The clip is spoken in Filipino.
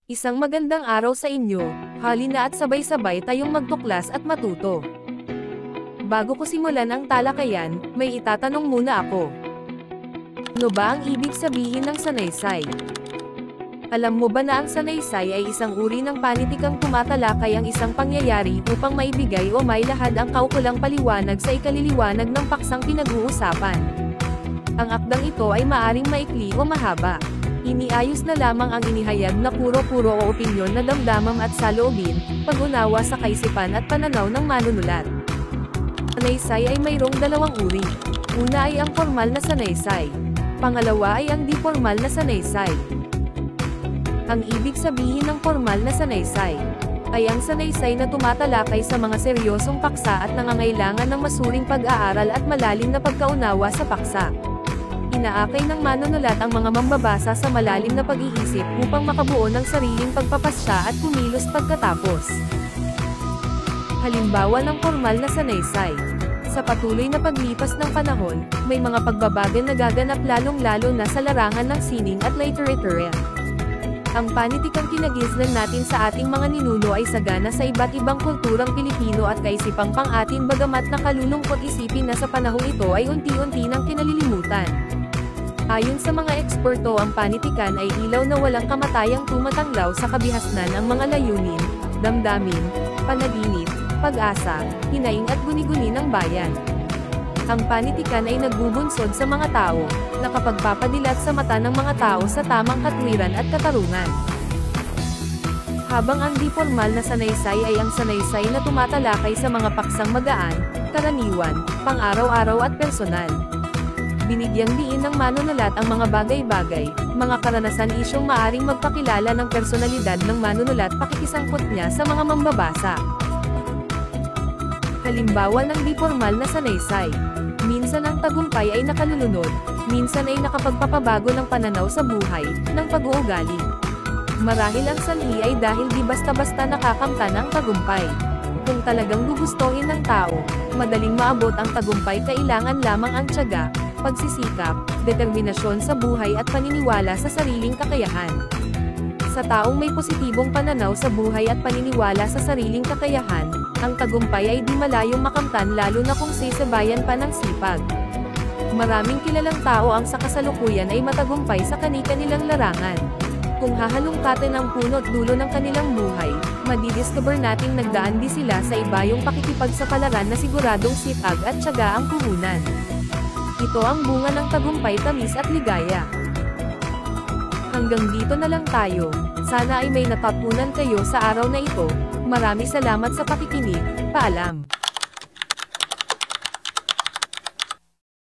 Isang magandang araw sa inyo, halina at sabay-sabay tayong magtuklas at matuto. Bago ko simulan ang talakayan, may itatanong muna ako. Ano ba ang ibig sabihin ng sanaysay? Alam mo ba na ang sanaysay ay isang uri ng panitikang tumatalakay ang isang pangyayari upang maibigay o mailahad ang kaukulang paliwanag sa ikaliliwanag ng paksang pinag-uusapan? Ang akdang ito ay maaring maikli o mahaba. Iniayos na lamang ang inihayag na puro-puro o opinyon na damdamam at saloobin, pag-unawa sa kaisipan at pananaw ng manunulat. Sanaysay ay mayroong dalawang uri. Una ay ang formal na sanaysay. Pangalawa ay ang di-formal na sanaysay. Ang ibig sabihin ng formal na sanaysay ay ang sanaysay na tumatalakay sa mga seryosong paksa at nangangailangan ng masuring pag-aaral at malalim na pagkaunawa sa paksa. Inaakay ng manunulat ang mga mambabasa sa malalim na pag-iisip upang makabuo ng sariling pagpapasya at kumilos pagkatapos. Halimbawa ng formal na sanaysay. Sa patuloy na paglipas ng panahon, may mga pagbabago na gaganap lalong-lalo na sa larangan ng sining at literature. Ang panitikang kinagisnan natin sa ating mga ninuno ay sagana sa iba't ibang kulturang Pilipino at kaisipang pang-atin bagamat nakalulungkot isipin na sa panahong ito ay unti-unti nang kinalilimutan. Ayon sa mga eksperto, ang panitikan ay ilaw na walang kamatayang tumatanglaw sa kabihasnan ng mga layunin, damdamin, panaginip, pag-asa, hinaing at guni-guni ng bayan. Ang panitikan ay nagbubunsod sa mga tao, nakapagpapadilat sa mata ng mga tao sa tamang katwiran at katarungan. Habang ang di-formal na sanaysay ay ang sanaysay na tumatalakay sa mga paksang magaan, karaniwan, pang-araw-araw at personal. Binigyang diin ng manunulat ang mga bagay-bagay, mga karanasan isyong maaring magpakilala ng personalidad ng manunulat pakikisangkot niya sa mga mambabasa. Halimbawa ng di-formal na sanaysay. Minsan ang tagumpay ay nakalulunod, minsan ay nakapagpapabago ng pananaw sa buhay, ng pag-uugali. Marahil ang sanhi ay dahil di basta-basta nakakamtan ang tagumpay. Kung talagang gugustuhin ng tao, madaling maabot ang tagumpay, kailangan lamang ang tiyaga, pagsisikap, determinasyon sa buhay at paniniwala sa sariling kakayahan. Sa taong may positibong pananaw sa buhay at paniniwala sa sariling kakayahan, ang tagumpay ay di malayong makamtan lalo na kung sasabayan pa ng sipag. Maraming kilalang tao ang sa kasalukuyan ay matagumpay sa kani-kanilang larangan. Kung hahalungkatin ang puno't dulo ng kanilang buhay, madidiscover nating nagdaan di sila sa ibayong pakikipagsapalaran na siguradong sipag at tiyaga ang puhunan. Ito ang bunga ng tagumpay, tamis at ligaya. Hanggang dito na lang tayo. Sana ay may natutunan kayo sa araw na ito. Maraming salamat sa pakikinig. Paalam.